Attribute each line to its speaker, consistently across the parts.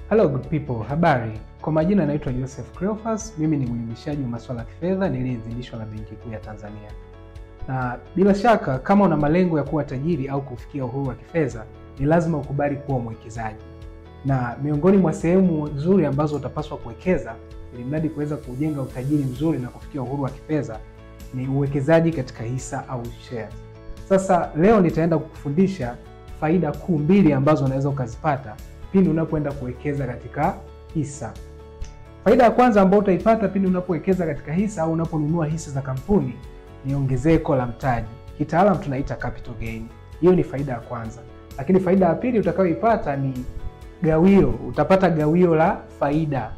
Speaker 1: Hello good people, habari. Kwa majina naitwa Joseph Cleophas, mimi ni mwelimishaji wa masuala ya kifedha niliyeidhinishwa na Benki Kuu ya Tanzania. Na bila shaka kama una malengo ya kuwa tajiri au kufikia uhuru wa kifedha, ni lazima ukubali kuwa mwekezaji. Na miongoni mwa sehemu nzuri ambazo utapaswa kuwekeza ili mradi kuweza kujenga utajiri mzuri na kufikia uhuru wa kifedha ni uwekezaji katika hisa au shares. Sasa leo nitaenda kukufundisha faida kuu mbili ambazo unaweza ukazipata pindi unapoenda kuwekeza katika hisa. Faida ya kwanza ambayo utaipata pindi unapowekeza katika hisa au unaponunua hisa za kampuni ni ongezeko la mtaji. Kitaalamu tunaita capital gain. Hiyo ni faida ya kwanza. Lakini faida ya pili utakayoipata ni gawio. Utapata gawio la faida.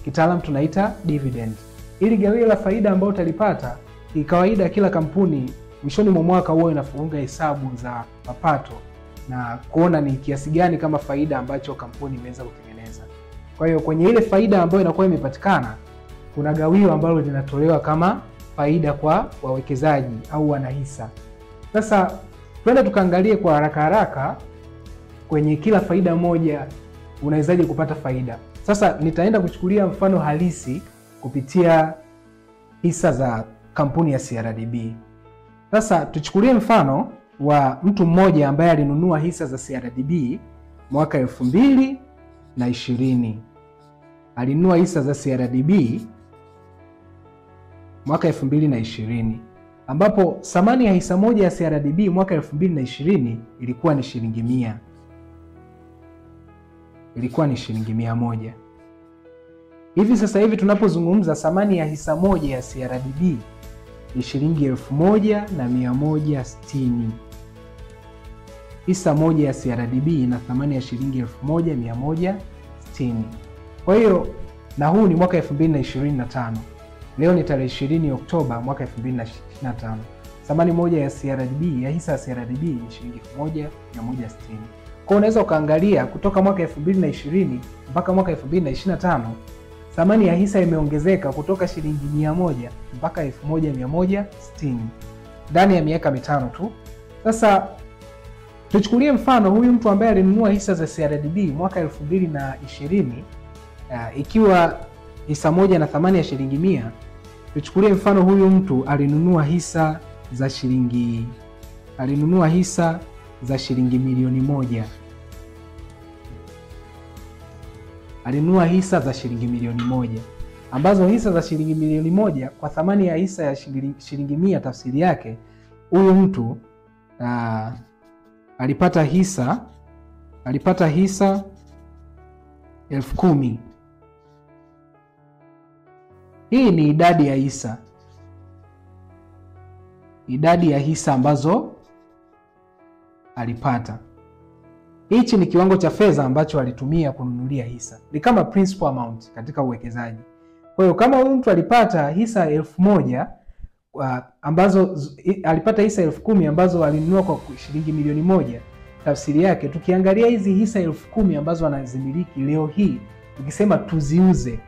Speaker 1: Kitaalamu tunaita dividend. Ili gawio la faida ambayo utalipata, kawaida kila kampuni mwishoni mwa mwaka huwa inafunga hesabu za mapato na kuona ni kiasi gani kama faida ambacho kampuni imeweza kutengeneza. Kwa hiyo kwenye ile faida ambayo inakuwa imepatikana, kuna gawio ambalo linatolewa kama faida kwa wawekezaji au wanahisa. Sasa twende tukaangalie kwa haraka kwenye kila faida moja unawezaje kupata faida. Sasa nitaenda kuchukulia mfano halisi kupitia hisa za kampuni ya CRDB. Sasa tuchukulie mfano wa mtu mmoja ambaye alinunua hisa za CRDB mwaka 2020. Alinunua hisa za CRDB mwaka 2020, ambapo thamani ya hisa moja ya CRDB mwaka 2020 ilikuwa ni shilingi 100. Ilikuwa ni shilingi 100. Hivi sasa hivi tunapozungumza thamani ya hisa moja ya CRDB ni shilingi 1160. Hisa moja ya CRDB ina thamani ya shilingi 1160. Kwa hiyo na huu ni mwaka 2025. Leo ni tarehe 20 Oktoba mwaka 2025. Thamani moja ya CRDB, ya hisa ya CRDB ni shilingi 1160. Kwa unaweza ukaangalia kutoka mwaka 2020 mpaka mwaka 2025 thamani ya hisa imeongezeka kutoka shilingi 100 mpaka 1160 ndani ya miaka mitano tu. Sasa tuchukulie mfano huyu mtu ambaye alinunua hisa za CRDB mwaka 2020 ikiwa hisa moja na thamani ya shilingi 100. Tuchukulie mfano huyu mtu alinunua hisa za shilingi milioni 1. Alinunua hisa za shilingi milioni 1, ambazo hisa za shilingi milioni 1 kwa thamani ya hisa ya shilingi 100, tafsiri yake huyu mtu alipata hisa 10,000. Hii ni idadi ya hisa ambazo alipata. Hichi ni kiwango cha fedha ambacho alitumia kununulia hisa. Ni kama principal amount katika uwekezaji. Kwa hiyo kama huyu mtu alipata hisa 10,000 ambazo alipata hisa 10,000 ambazo alinunua kwa shilingi milioni 1, tafsiri yake tukiangalia hizi hisa 10,000 ambazo anazimiliki leo hii, tukisema tuziuze,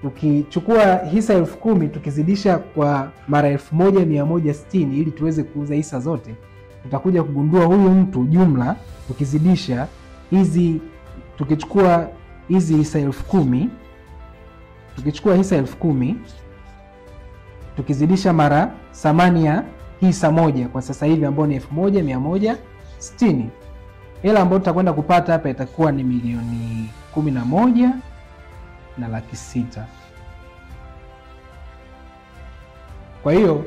Speaker 1: tukichukua hisa 10,000 tukizidisha kwa mara 1160 ili tuweze kuuza hisa zote, tutakuja kugundua huyu mtu jumla tukizidisha hizi, tukichukua hizi hisa 10,000, tukizidisha mara thamani ya hisa moja kwa sasa hivi ambayo ni 1160, hela ambayo tutakwenda kupata hapa itakuwa ni milioni 11,600,000. Kwa hiyo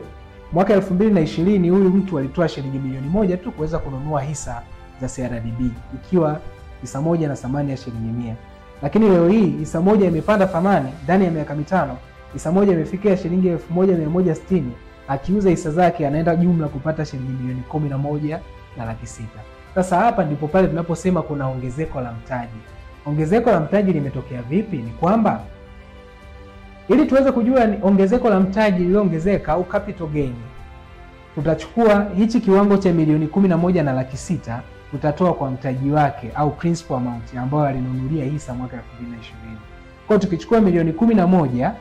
Speaker 1: mwaka 2020 huyu mtu alitoa shilingi milioni 1 tu kuweza kununua hisa za CRDB ikiwa hisa moja na thamani ya shilingi 100. Lakini leo hii hisa moja imepanda thamani ndani ya miaka mitano. Hisa moja imefikia shilingi 1160. Akiuza hisa zake anaenda jumla kupata shilingi milioni 11,600,000. Sasa hapa ndipo pale tunaposema kuna ongezeko la mtaji. Ongezeko la mtaji limetokea vipi? Ni kwamba ili tuweze kujua ni ongezeko la mtaji lililoongezeka au capital gain, tutachukua hichi kiwango cha milioni 11,600,000 tutatoa kwa mtaji wake au principal amount ambayo alinunulia hisa mwaka 2020. Kwa tukichukua milioni 11,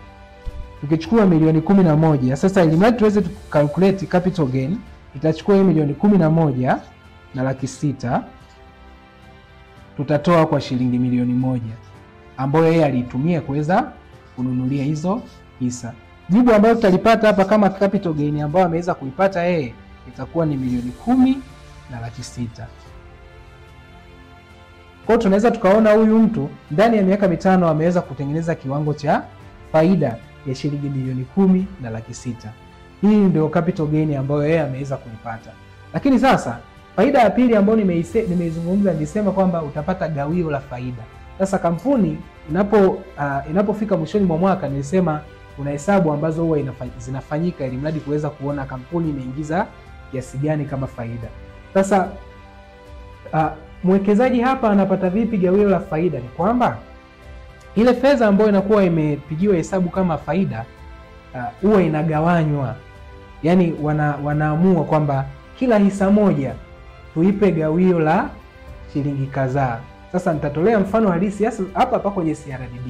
Speaker 1: sasa ili mradi tuweze calculate capital gain, tutachukua hii milioni 11,600,000 tutatoa kwa shilingi milioni 1. ambayo yeye aliitumia kuweza kununulia hizo hisa. Jibu ambalo tutalipata hapa kama capital gain ambayo ameweza kuipata yeye itakuwa ni milioni 10,600,000. Kwa hiyo tunaweza tukaona huyu mtu ndani ya miaka 5 ameweza kutengeneza kiwango cha faida ya shilingi milioni 10,600,000. Hii ndio capital gain ambayo yeye ameweza kuipata. Lakini sasa faida ya pili ambayo nimeizungumza nilisema kwamba utapata gawio la faida. Sasa kampuni inapofika mwishoni mwa mwaka nilisema kuna hesabu ambazo huwa zinafanyika ili mradi kuweza kuona kampuni imeingiza kiasi gani kama faida. Sasa mwekezaji hapa anapata vipi gawio la faida? Ni kwamba ile fedha ambayo inakuwa imepigiwa hesabu kama faida huwa inagawanywa. Yaani wanaamua kwamba kila hisa moja tuipe gawio la shilingi kadhaa. Sasa nitatolea mfano halisi hapa kwenye CRDB.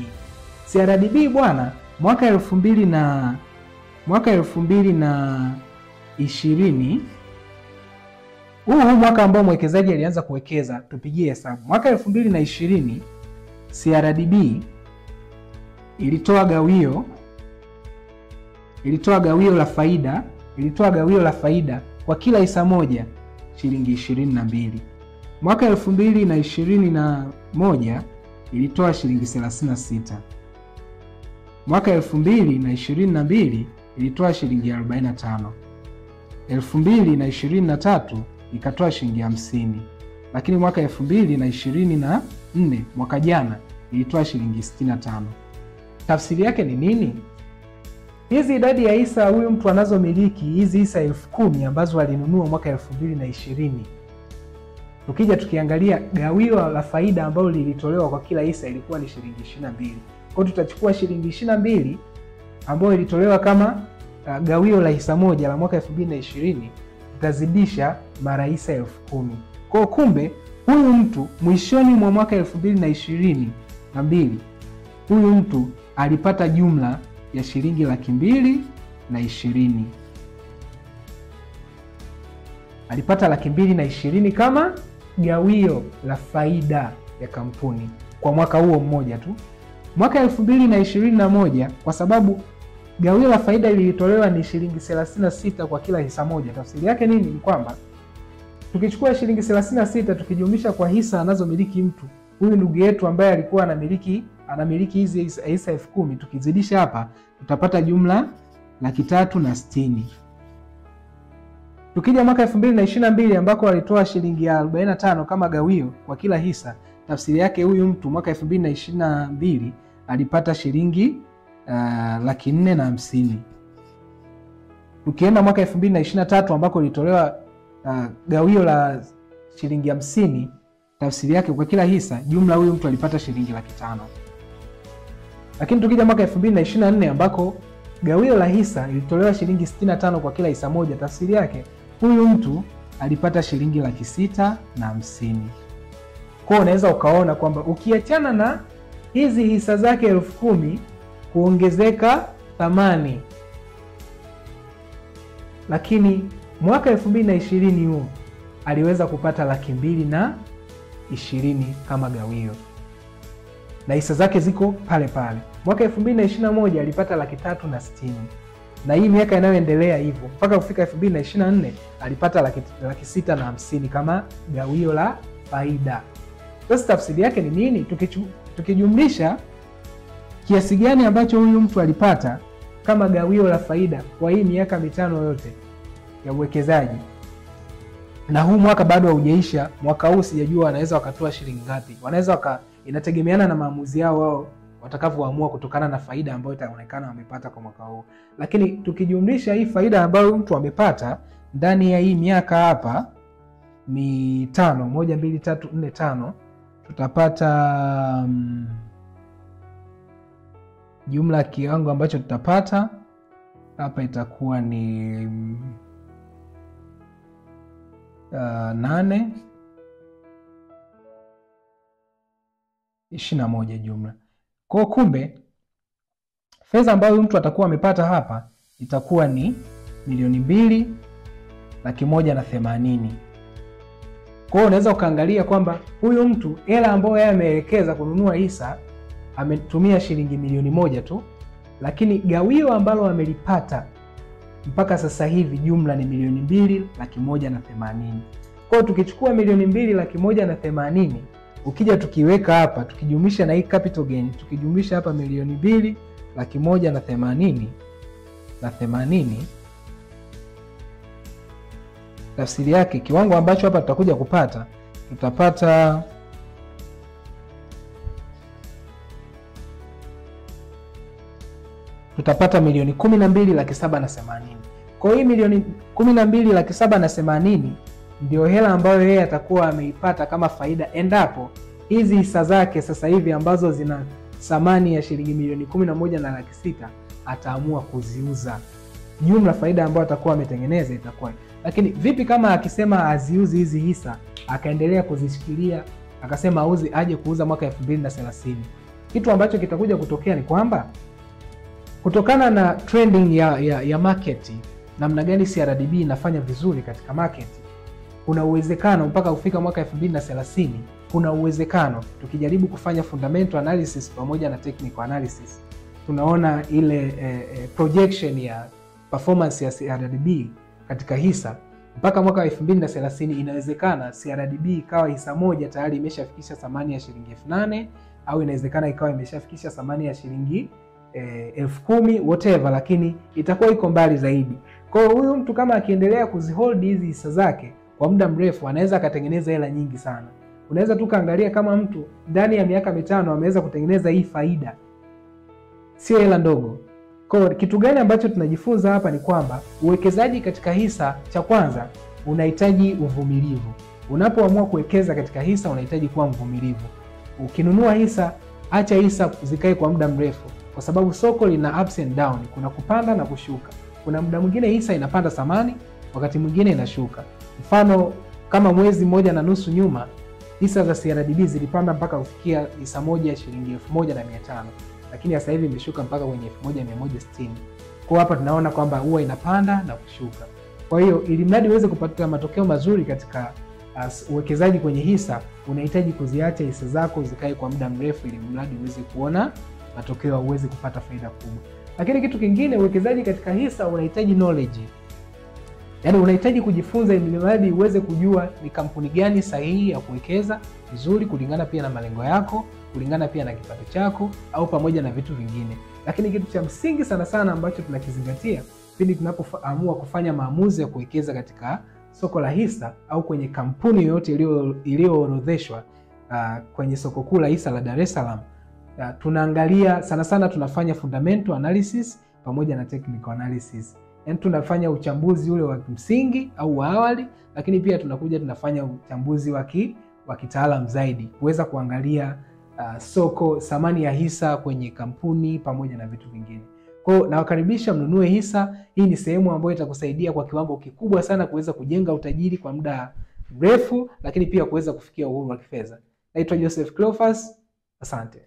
Speaker 1: CRDB bwana, mwaka 2020 huu mwaka ambao mwekezaji alianza kuwekeza, tupigie hesabu. Mwaka 2020 CRDB ilitoa gawio la faida kwa kila hisa moja shilingi 22. Mwaka 2021 ilitoa shilingi 36. Mwaka 2022 ilitoa shilingi 45. 2023 ikatoa shilingi 50. Lakini mwaka 2024 mwaka jana ilitoa shilingi 65. Tafsiri yake ni nini? Hizi idadi ya hisa huyu mtu anazomiliki, hizi hisa 10,000 ambazo alinunua mwaka 2020. Tukija tukiangalia gawio la faida ambalo lilitolewa kwa kila hisa ilikuwa ni shilingi 22. Kwa hiyo tutachukua shilingi 22 ambayo ilitolewa kama gawio la hisa moja la mwaka 2020, tutazidisha mara hisa 10,000. Kwa hiyo kumbe huyu mtu mwishoni mwa mwaka 2022 huyu mtu alipata jumla ya shilingi 220,000. Alipata 220,000 kama gawio la faida ya kampuni kwa mwaka huo mmoja tu. Mwaka 2021 kwa sababu gawio la faida lilitolewa ni shilingi 36 kwa kila hisa moja. Tafsiri yake nini? Ni kwamba tukichukua shilingi 36 tukijumlisha kwa hisa anazomiliki mtu huyu ndugu yetu ambaye alikuwa anamiliki hizi hisa 10,000, tukizidisha hapa tutapata jumla 360,000. Tukija mwaka 2022 ambako walitoa shilingi 45 kama gawio kwa kila hisa, tafsiri yake huyu mtu mwaka 2022 alipata shilingi 450,000. Tukienda mwaka 2023 ambako lilitolewa gawio la shilingi 50, tafsiri yake kwa kila hisa jumla huyu mtu alipata shilingi 500,000. Lakini tukija mwaka 2024 ambako gawio la hisa lilitolewa shilingi 65 kwa kila hisa moja, tafsiri yake huyu mtu alipata shilingi 650,000. Kwa unaweza ukaona kwamba ukiachana na hizi hisa zake 10,000 kuongezeka thamani, lakini mwaka 2020 huu aliweza kupata 220,000 kama gawio na hisa zake ziko pale pale. Mwaka 2021 alipata 360,000 na hii miaka inayoendelea hivyo mpaka kufika 2024 alipata 650,000 kama gawio la faida. Sasa tafsiri yake ni nini? Tukijumlisha kiasi gani ambacho huyu mtu alipata kama gawio la faida kwa hii miaka 5 yote ya uwekezaji, na huu mwaka bado haujaisha, mwaka huu sijajua wanaweza wakatoa shilingi ngapi. Inategemeana na maamuzi yao wao watakavyoamua kutokana na faida ambayo itaonekana wamepata kwa mwaka huu. Lakini tukijumlisha hii faida ambayo mtu amepata ndani ya hii miaka hapa 5, 1 2 3 4 5, tutapata jumla kiwango ambacho tutapata hapa itakuwa ni 8 21 jumla. Kwa kumbe fedha ambayo mtu atakuwa amepata hapa itakuwa ni milioni 2,180,000. Kwa hiyo unaweza ukaangalia kwamba huyu mtu hela ambayo yeye ameelekeza kununua hisa ametumia shilingi milioni 1 tu, lakini gawio ambalo amelipata mpaka sasa hivi jumla ni milioni 2,180,000. Kwa hiyo tukichukua milioni 2,180,000, ukija tukiweka hapa, tukijumlisha na hii capital gain, tukijumlisha hapa milioni 2,180,000, tafsiri yake kiwango ambacho hapa tutakuja kupata, tutapata milioni 12,780,000. Kwa hiyo hii milioni 12,780,000 ndio hela ambayo yeye atakuwa ameipata kama faida endapo hizi hisa zake sasa hivi ambazo zina thamani ya shilingi milioni 11,600,000 ataamua kuziuza. Jumla faida ambayo atakuwa ametengeneza itakuwa. Lakini vipi kama akisema aziuzi hizi hisa, akaendelea kuzishikilia, akasema auze, aje kuuza mwaka 2030? Kitu ambacho kitakuja kutokea ni kwamba kutokana na trending ya market, namna gani CRDB inafanya vizuri katika market, kuna uwezekano mpaka kufika mwaka 2030, kuna uwezekano tukijaribu kufanya fundamental analysis pamoja na technical analysis, tunaona ile projection ya performance ya CRDB katika hisa mpaka mwaka 2030 inawezekana CRDB ikawa hisa moja tayari imeshafikisha thamani ya shilingi 8,000, au inawezekana ikawa imeshafikisha thamani ya shilingi 10,000, whatever, lakini itakuwa iko mbali zaidi. Kwa hiyo huyu mtu kama akiendelea kuzihold hizi hisa zake kwa muda mrefu, anaweza akatengeneza hela nyingi sana. Unaweza tu kaangalia kama mtu ndani ya miaka 5 ameweza kutengeneza hii faida, sio hela ndogo. Kwa hiyo kitu gani ambacho tunajifunza hapa ni kwamba uwekezaji katika hisa, cha kwanza unahitaji uvumilivu. Unapoamua kuwekeza katika hisa unahitaji kuwa mvumilivu. Ukinunua hisa, acha hisa zikae kwa muda mrefu, kwa sababu soko lina ups and down, kuna kupanda na kushuka. Kuna muda mwingine hisa inapanda thamani, wakati mwingine inashuka. Mfano kama mwezi 1.5 nyuma, hisa za CRDB zilipanda mpaka kufikia hisa moja ya shilingi 1,500, lakini sasa hivi imeshuka mpaka kwenye 1,160. Kwa hapa tunaona kwamba huwa inapanda na kushuka. Kwa hiyo ili mradi uweze kupata matokeo mazuri katika uwekezaji kwenye hisa, unahitaji kuziacha hisa zako zikae kwa muda mrefu ili mradi uweze kuona matokeo, uweze kupata faida kubwa. Lakini kitu kingine, uwekezaji katika hisa unahitaji knowledge. Yaani unahitaji kujifunza ili mradi uweze kujua ni kampuni gani sahihi ya kuwekeza vizuri, kulingana pia na malengo yako, kulingana pia na kipato chako, au pamoja na vitu vingine. Lakini kitu cha msingi sana sana ambacho tunakizingatia pindi tunapoamua kufanya maamuzi ya kuwekeza katika soko la hisa au kwenye kampuni yoyote iliyoorodheshwa kwenye soko kuu la hisa la Dar es Salaam, tunaangalia sana sana, tunafanya fundamental analysis pamoja na technical analysis. Yaani tunafanya uchambuzi ule wa msingi au wa awali, lakini pia tunafanya uchambuzi wa kitaalamu zaidi kuweza kuangalia soko, thamani ya hisa kwenye kampuni pamoja na vitu vingine. Kwa hiyo nawakaribisha mnunue hisa. Hii ni sehemu ambayo itakusaidia kwa kiwango kikubwa sana kuweza kujenga utajiri kwa muda mrefu, lakini pia kuweza kufikia uhuru wa kifedha. Naitwa Joseph Cleophas. Asante.